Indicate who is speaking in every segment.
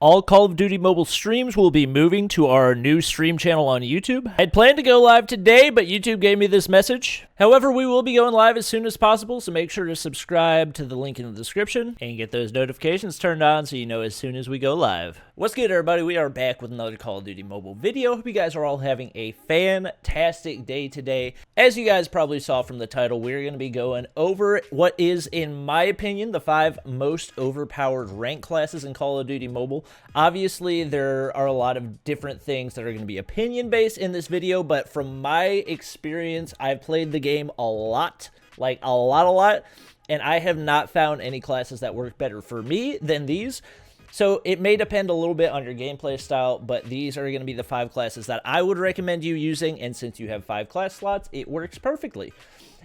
Speaker 1: All Call of Duty mobile streams will be moving to our new stream channel on YouTube. I had planned to go live today, but YouTube gave me this message. However, we will be going live as soon as possible, so make sure to subscribe to the link in the description and get those notifications turned on so you know as soon as we go live. What's good, everybody? We are back with another Call of Duty mobile video. Hope you guys are all having a fantastic day today. As you guys probably saw from the title, we're going to be going over what is, in my opinion, the 5 most overpowered rank classes in Call of Duty Mobile. Obviously, there are a lot of different things that are going to be opinion-based in this video, but from my experience, I've played the game a lot, like a lot, and I have not found any classes that work better for me than these. So it may depend a little bit on your gameplay style, but these are going to be the 5 classes that I would recommend you using, and since you have 5 class slots, it works perfectly.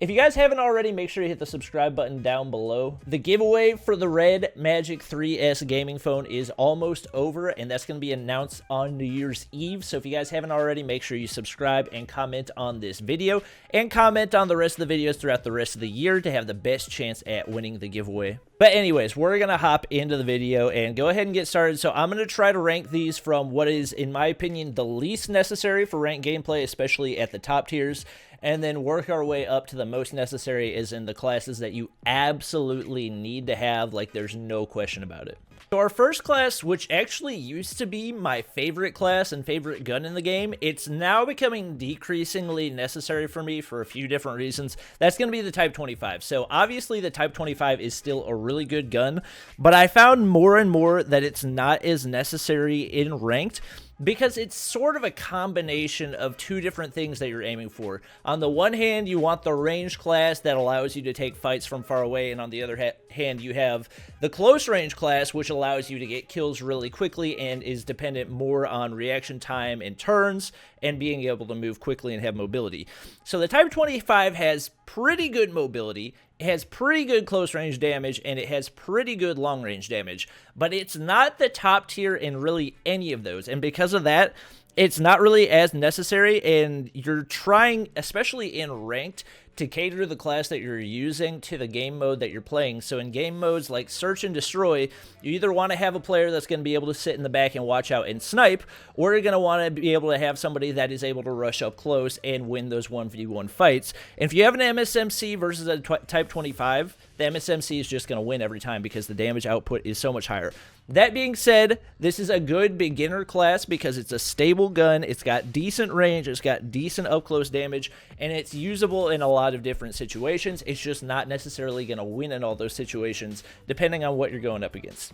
Speaker 1: If you guys haven't already, make sure you hit the subscribe button down below. The giveaway for the Red Magic 3S gaming phone is almost over, and that's going to be announced on New Year's Eve. So if you guys haven't already, make sure you subscribe and comment on this video, and comment on the rest of the videos throughout the rest of the year to have the best chance at winning the giveaway. But anyways, we're going to hop into the video and go ahead and get started. So I'm going to try to rank these from what is, in my opinion, the least necessary for ranked gameplay, especially at the top tiers, and then work our way up to the most necessary, is in the classes that you absolutely need to have, like there's no question about it. So our first class, which actually used to be my favorite class and favorite gun in the game, it's now becoming decreasingly necessary for me for a few different reasons. That's going to be the Type 25. So obviously the Type 25 is still a really good gun, but I found more and more that it's not as necessary in ranked, because it's sort of a combination of 2 different things that you're aiming for. On the one hand, you want the range class that allows you to take fights from far away, and on the other hand, you have the close range class, which allows you to get kills really quickly and is dependent more on reaction time and turns and being able to move quickly and have mobility. So the Type 25 has pretty good mobility, it has pretty good close range damage, and it has pretty good long range damage, but it's not the top tier in really any of those, and because of that, it's not really as necessary, and you're trying, especially in ranked, to cater the class that you're using to the game mode that you're playing. So in game modes like Search and Destroy, you either want to have a player that's going to be able to sit in the back and watch out and snipe, or you're going to want to be able to have somebody that is able to rush up close and win those 1v1 fights. And if you have an MSMC versus a Type 25, the MSMC is just going to win every time because the damage output is so much higher. That being said, this is a good beginner class because it's a stable gun, it's got decent range, it's got decent up-close damage, and it's usable in a lot of different situations. It's just not necessarily going to win in all those situations, depending on what you're going up against.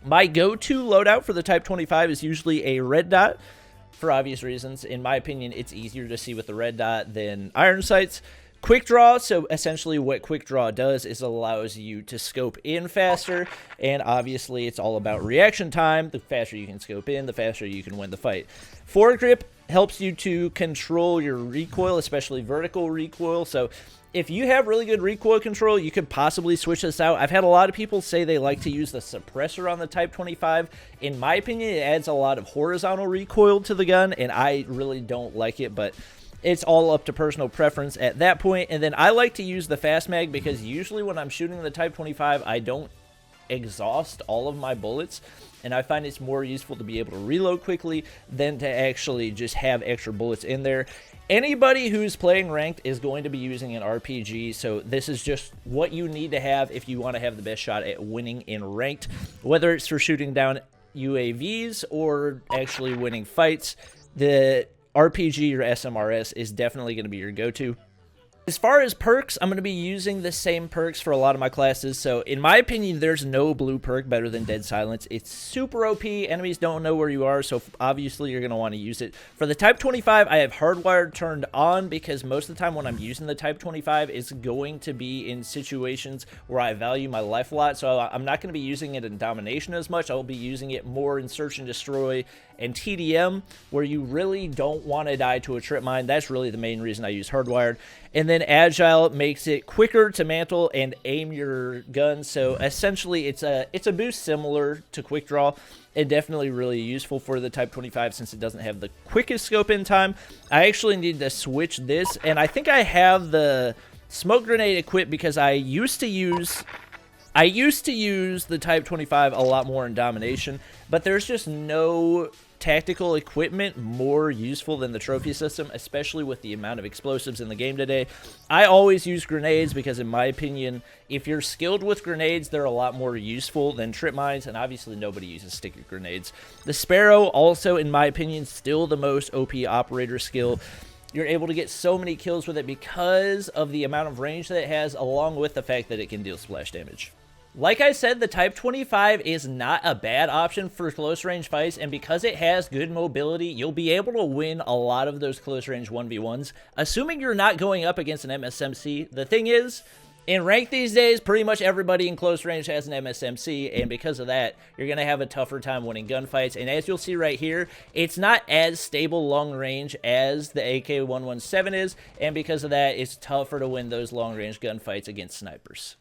Speaker 1: My go-to loadout for the Type 25 is usually a red dot, for obvious reasons. In my opinion, it's easier to see with the red dot than iron sights. Quick draw, so essentially what quick draw does is allows you to scope in faster, and obviously it's all about reaction time. The faster you can scope in, the faster you can win the fight. Foregrip helps you to control your recoil, especially vertical recoil. So if you have really good recoil control, you could possibly switch this out. I've had a lot of people say they like to use the suppressor on the Type 25. In my opinion, it adds a lot of horizontal recoil to the gun, and I really don't like it, but it's all up to personal preference at that point. And then I like to use the fast mag because usually when I'm shooting the Type 25, I don't exhaust all of my bullets, and I find it's more useful to be able to reload quickly than to actually just have extra bullets in there. Anybody who's playing ranked is going to be using an RPG, so this is just what you need to have if you want to have the best shot at winning in ranked, whether it's for shooting down UAVs or actually winning fights. The RPG or SMRS is definitely going to be your go-to. As far as perks, I'm going to be using the same perks for a lot of my classes. So in my opinion, there's no blue perk better than Dead Silence. It's super OP. Enemies don't know where you are, so obviously you're going to want to use it. For the Type 25, I have Hardwired turned on because most of the time when I'm using the Type 25, it's going to be in situations where I value my life a lot. So I'm not going to be using it in Domination as much. I'll be using it more in Search and Destroy and TDM, where you really don't want to die to a trip mine. That's really the main reason I use Hardwired. And then Agile makes it quicker to mantle and aim your gun. So essentially it's a boost similar to Quick Draw, and definitely really useful for the Type 25 since it doesn't have the quickest scope in time. I actually need to switch this, and I think I have the smoke grenade equipped because I used to use I used to use the Type 25 a lot more in domination, but there's just no tactical equipment more useful than the trophy system, especially with the amount of explosives in the game today. I always use grenades because, in my opinion, if you're skilled with grenades, they're a lot more useful than trip mines, and obviously nobody uses sticky grenades. The Sparrow, also, in my opinion, still the most OP operator skill. You're able to get so many kills with it because of the amount of range that it has, along with the fact that it can deal splash damage. Like I said, the Type 25 is not a bad option for close range fights, and because it has good mobility, you'll be able to win a lot of those close range 1v1s, assuming you're not going up against an MSMC. The thing is, in rank these days, pretty much everybody in close range has an MSMC, and because of that, you're going to have a tougher time winning gunfights. And as you'll see right here, it's not as stable long range as the AK117 is, and because of that, it's tougher to win those long range gunfights against snipers.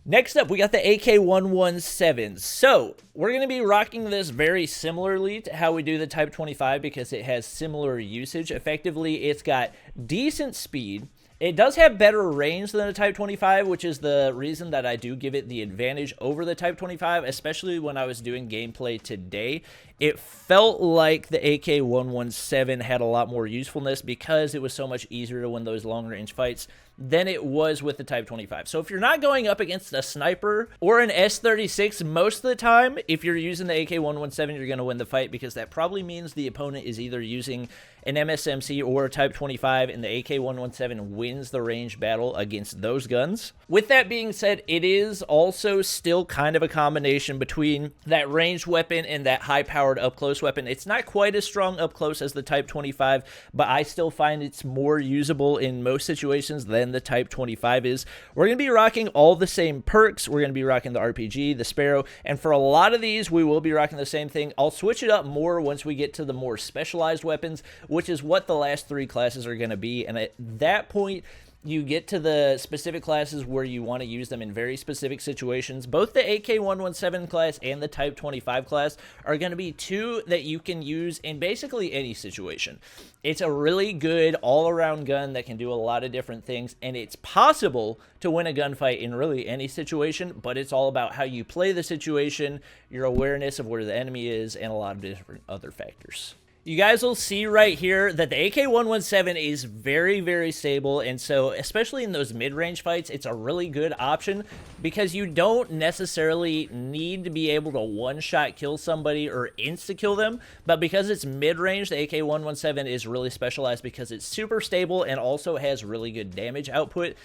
Speaker 1: Next up, we got the AK117. So, we're going to be rocking this very similarly to how we do the Type 25 because it has similar usage. Effectively, it's got decent speed. It does have better range than the Type 25, which is the reason that I do give it the advantage over the Type 25, especially when I was doing gameplay today. It felt like the AK117 had a lot more usefulness because it was so much easier to win those long-range fights than it was with the Type 25. So if you're not going up against a sniper or an S36 most of the time, if you're using the AK117, you're going to win the fight because that probably means the opponent is either using an MSMC or a Type 25, and the AK117 wins the range battle against those guns. With that being said, it is also still kind of a combination between that ranged weapon and that high-powered up-close weapon. It's not quite as strong up-close as the Type 25, but I still find it's more usable in most situations than the Type 25 is. We're going to be rocking all the same perks. We're going to be rocking the RPG, the Sparrow, and for a lot of these, we will be rocking the same thing. I'll switch it up more once we get to the more specialized weapons, which is what the last three classes are going to be, and at that point, you get to the specific classes where you want to use them in very specific situations. Both the AK117 class and the Type 25 class are going to be two that you can use in basically any situation. It's a really good all-around gun that can do a lot of different things, and it's possible to win a gunfight in really any situation, but it's all about how you play the situation, your awareness of where the enemy is, and a lot of different other factors. You guys will see right here that the AK117 is very, very stable, and so especially in those mid-range fights, it's a really good option because you don't necessarily need to be able to one-shot kill somebody or insta-kill them, but because it's mid-range, the AK117 is really specialized because it's super stable and also has really good damage output.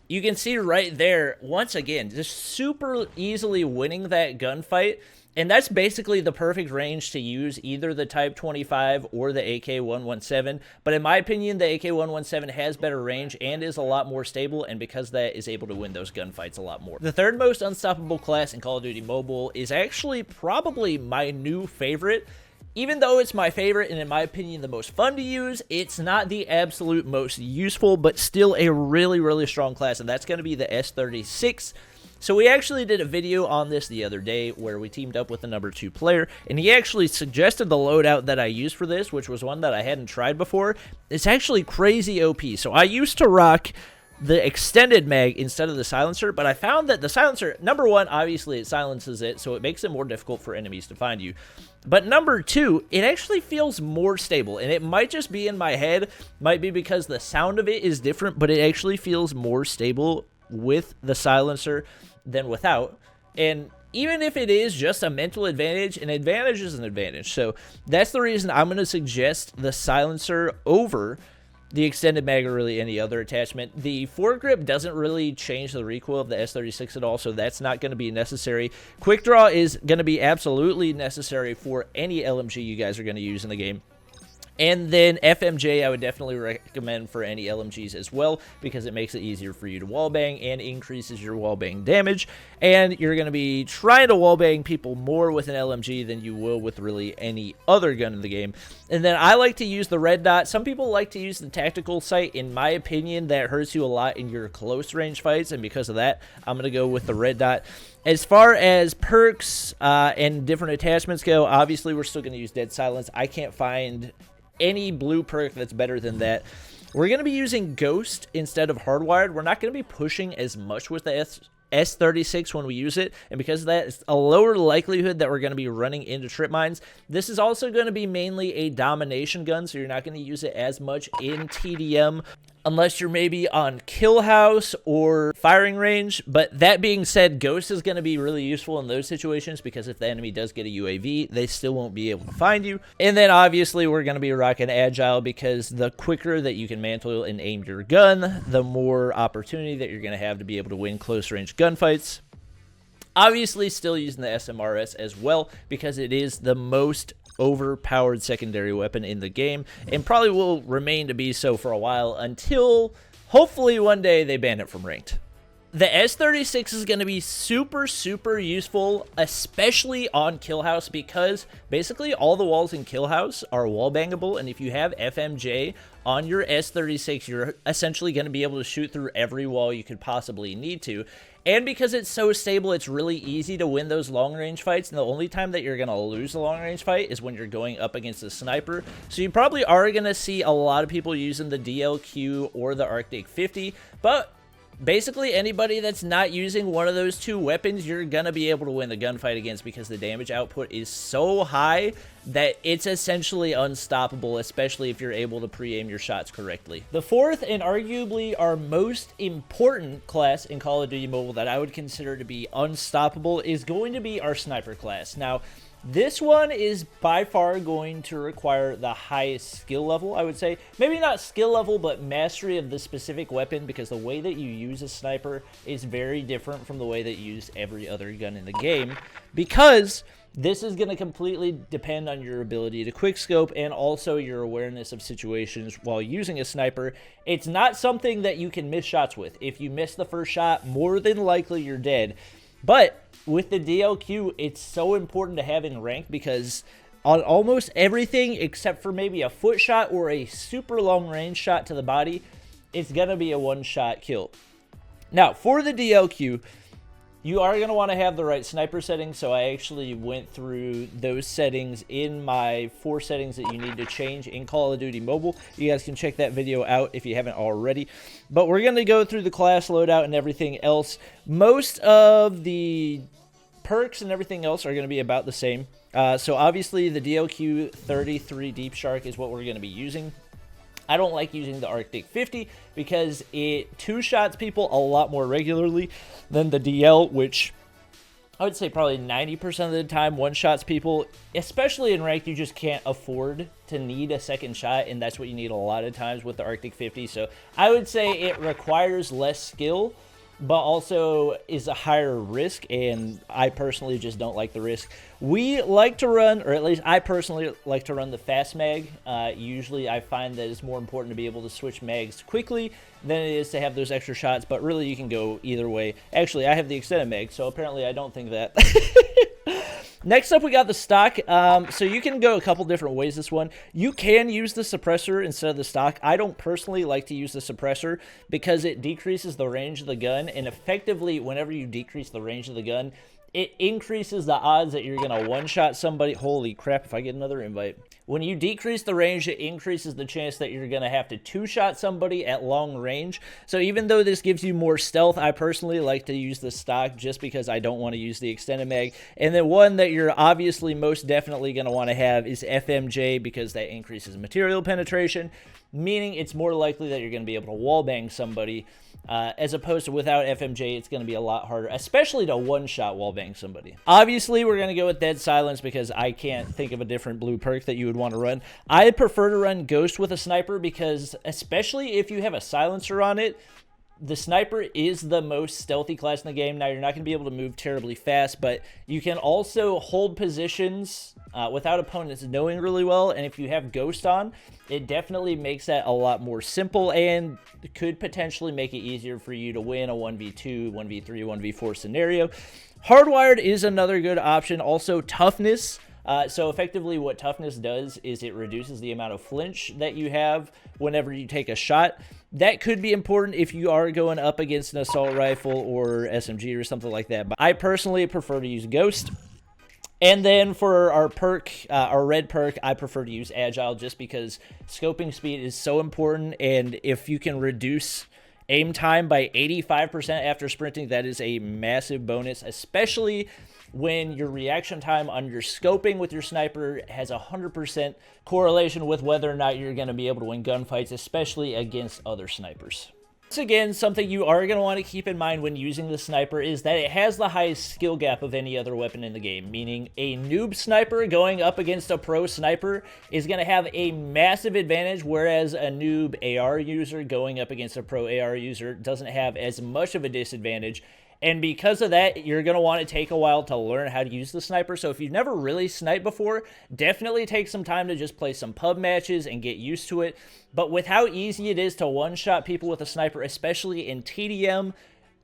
Speaker 1: You can see right there, once again, just super easily winning that gunfight. And that's basically the perfect range to use either the Type 25 or the AK117. But in my opinion, the AK117 has better range and is a lot more stable, and because of that is able to win those gunfights a lot more. The third most unstoppable class in Call of Duty Mobile is actually probably my new favorite. Even though it's my favorite and in my opinion the most fun to use, it's not the absolute most useful, but still a really, really strong class, and that's going to be the S36. So we actually did a video on this the other day where we teamed up with the number 2 player, and he actually suggested the loadout that I used for this, which was one that I hadn't tried before. It's actually crazy OP. So I used to rock the extended mag instead of the silencer, but I found that the silencer, number one, obviously it silences it, so it makes it more difficult for enemies to find you. But number two, it actually feels more stable, and it might just be in my head, might be because the sound of it is different, but it actually feels more stable with the silencer than without. And even if it is just a mental advantage, an advantage is an advantage. So that's the reason I'm going to suggest the silencer over the extended mag or really any other attachment. The foregrip doesn't really change the recoil of the S36 at all, so that's not going to be necessary. Quick draw is going to be absolutely necessary for any LMG you guys are going to use in the game. And then FMJ I would definitely recommend for any LMGs as well, because it makes it easier for you to wallbang and increases your wallbang damage. And you're going to be trying to wallbang people more with an LMG than you will with really any other gun in the game. And then I like to use the red dot. Some people like to use the tactical sight. In my opinion, that hurts you a lot in your close range fights, and because of that, I'm going to go with the red dot. As far as perks and different attachments go, obviously we're still going to use Dead Silence. I can't find any blue perk that's better than that. We're going to be using Ghost instead of Hardwired. We're not going to be pushing as much with the S36 when we use it, and because of that, it's a lower likelihood that we're going to be running into trip mines. This is also going to be mainly a domination gun, so you're not going to use it as much in TDM unless you're maybe on kill house or firing range. But that being said, Ghost is going to be really useful in those situations because if the enemy does get a UAV, they still won't be able to find you. And then obviously we're going to be rocking Agile because the quicker that you can mantle and aim your gun, the more opportunity that you're going to have to be able to win close range gunfights. Obviously still using the SMRS as well because it is the most overpowered secondary weapon in the game and probably will remain to be so for a while until hopefully one day they ban it from ranked. The S36 is going to be super useful, especially on kill house, because basically all the walls in kill house are wall bangable, and if you have FMJ on your S36, you're essentially going to be able to shoot through every wall you could possibly need to. And because it's so stable, it's really easy to win those long-range fights, and the only time that you're going to lose a long-range fight is when you're going up against a sniper. So you probably are going to see a lot of people using the DLQ or the Arctic 50, but basically anybody that's not using one of those two weapons, you're going to be able to win the gunfight against because the damage output is so high that it's essentially unstoppable, especially if you're able to pre-aim your shots correctly. The fourth and arguably our most important class in Call of Duty Mobile that I would consider to be unstoppable is going to be our sniper class. Now, this one is by far going to require the highest skill level, I would say. Maybe not skill level, but mastery of the specific weapon, because the way that you use a sniper is very different from the way that you use every other gun in the game, because this is going to completely depend on your ability to quickscope and also your awareness of situations while using a sniper. It's not something that you can miss shots with. If you miss the first shot, more than likely you're dead. But with the DLQ, it's so important to have in rank because on almost everything except for maybe a foot shot or a super long range shot to the body, it's going to be a one-shot kill. Now, for the DLQ, you are going to want to have the right sniper settings, so I actually went through those settings in my 4 settings that you need to change in Call of Duty Mobile. You guys can check that video out if you haven't already. But we're going to go through the class loadout and everything else. Most of the perks and everything else are going to be about the same. So obviously the DLQ 33 Deep Shark is what we're going to be using. I don't like using the Arctic 50 because it two-shots people a lot more regularly than the DL, which I would say probably 90% of the time one-shots people, especially in ranked. You just can't afford to need a second shot, and that's what you need a lot of times with the Arctic 50. So I would say it requires less skill, but also is a higher risk, and I personally just don't like the risk. We like to run, or at least I personally like to run the fast mag. Usually I find that it's more important to be able to switch mags quickly than it is to have those extra shots, but really you can go either way. Actually, I have the extended mag, so apparently I don't think that. Next up, we got the stock. So you can go a couple different ways this one. You can use the suppressor instead of the stock. I don't personally like to use the suppressor because it decreases the range of the gun, and effectively, whenever you decrease the range of the gun, it increases the odds that you're going to one-shot somebody. Holy crap, if I get another invite. When you decrease the range, it increases the chance that you're going to have to two-shot somebody at long range. So even though this gives you more stealth, I personally like to use the stock just because I don't want to use the extended mag. And then one that you're obviously most definitely going to want to have is FMJ because that increases material penetration, meaning it's more likely that you're going to be able to wallbang somebody. As opposed to without FMJ, it's going to be a lot harder, especially to one-shot wallbang somebody. Obviously, we're going to go with Dead Silence because I can't think of a different blue perk that you would want to run. I prefer to run Ghost with a sniper because, especially if you have a silencer on it, the sniper is the most stealthy class in the game. Now, you're not going to be able to move terribly fast, but you can also hold positions without opponents knowing really well. And if you have Ghost on, it definitely makes that a lot more simple and could potentially make it easier for you to win a 1v2, 1v3, 1v4 scenario. Hardwired is another good option. Also, toughness. So effectively what toughness does is it reduces the amount of flinch that you have whenever you take a shot. That could be important if you are going up against an assault rifle or SMG or something like that. But I personally prefer to use Ghost. And then for our perk, our red perk, I prefer to use Agile just because scoping speed is so important. And if you can reduce aim time by 85% after sprinting. That is a massive bonus, especially when your reaction time on your scoping with your sniper has 100% correlation with whether or not you're going to be able to win gunfights, especially against other snipers. Once again, something you are going to want to keep in mind when using the sniper is that it has the highest skill gap of any other weapon in the game, meaning a noob sniper going up against a pro sniper is going to have a massive advantage, whereas a noob AR user going up against a pro AR user doesn't have as much of a disadvantage. And because of that, you're going to want to take a while to learn how to use the sniper. So if you've never really sniped before, definitely take some time to just play some pub matches and get used to it. But with how easy it is to one-shot people with a sniper, especially in TDM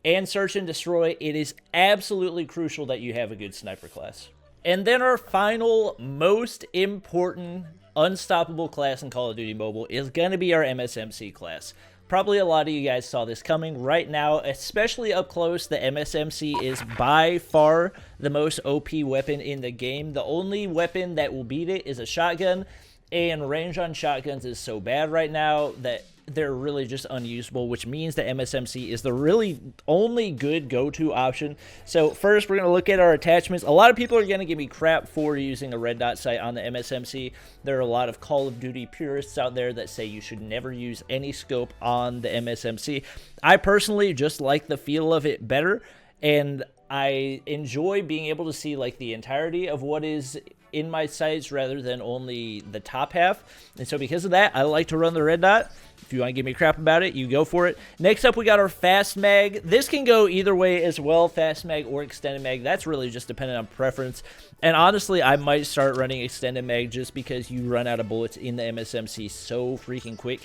Speaker 1: and Search and Destroy, it is absolutely crucial that you have a good sniper class. And then our final, most important, unstoppable class in Call of Duty Mobile is going to be our MSMC class. Probably a lot of you guys saw this coming. Right now, especially up close, the MSMC is by far the most OP weapon in the game. The only weapon that will beat it is a shotgun, and range on shotguns is so bad right now that they're really just unusable, which means the MSMC is the really only good go-to option. So first, we're going to look at our attachments. A lot of people are going to give me crap for using a red dot sight on the MSMC. There are a lot of Call of Duty purists out there that say you should never use any scope on the MSMC. I personally just like the feel of it better, and I enjoy being able to see like the entirety of what is in my sights rather than only the top half. And so because of that, I like to run the red dot. If you want to give me crap about it, you go for it. Next up, we got our fast mag. This can go either way as well, fast mag or extended mag. That's really just dependent on preference. And honestly, I might start running extended mag just because you run out of bullets in the MSMC so freaking quick.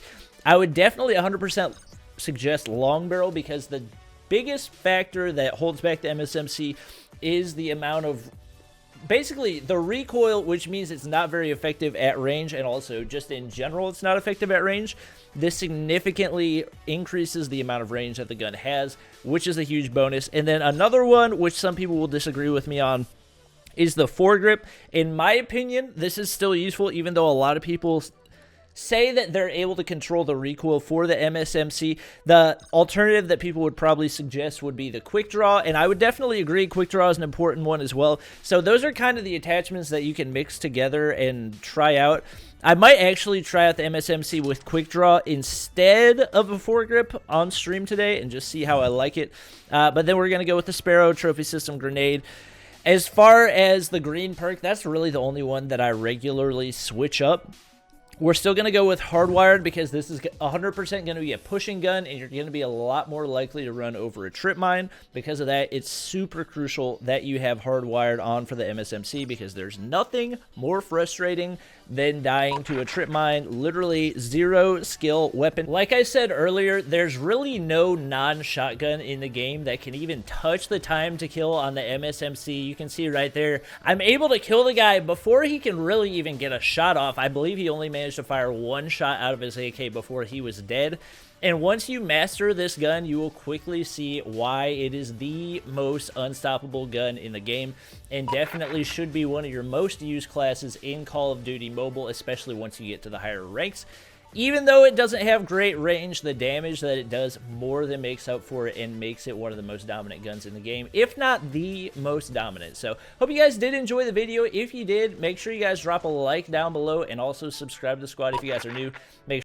Speaker 1: I would definitely 100% suggest long barrel, because the biggest factor that holds back the MSMC is the amount of basically the recoil, which means it's not very effective at range, and also just in general it's not effective at range. This significantly increases the amount of range that the gun has, which is a huge bonus. And then another one, which some people will disagree with me on, is the foregrip. In my opinion, this is still useful, even though a lot of people say that they're able to control the recoil for the MSMC. The alternative that people would probably suggest would be the quick draw, and I would definitely agree quick draw is an important one as well. So those are kind of the attachments that you can mix together and try out. I might actually try out the MSMC with quick draw instead of a foregrip on stream today and just see how I like it. But then we're going to go with the Sparrow Trophy System Grenade. As far as the green perk, that's really the only one that I regularly switch up. We're still going to go with hardwired because this is 100% going to be a pushing gun, and you're going to be a lot more likely to run over a trip mine. Because of that, it's super crucial that you have hardwired on for the MSMC, because there's nothing more frustrating than dying to a trip mine. Literally zero skill weapon. Like I said earlier, there's really no non-shotgun in the game that can even touch the time to kill on the MSMC. You can see right there, I'm able to kill the guy before he can really even get a shot off. I believe he only managed to fire one shot out of his AK before he was dead. And once you master this gun, you will quickly see why it is the most unstoppable gun in the game, and definitely should be one of your most used classes in Call of Duty Mobile, especially once you get to the higher ranks. Even though it doesn't have great range, the damage that it does more than makes up for it and makes it one of the most dominant guns in the game, if not the most dominant. So, hope you guys did enjoy the video. If you did, make sure you guys drop a like down below and also subscribe to the squad if you guys are new. Make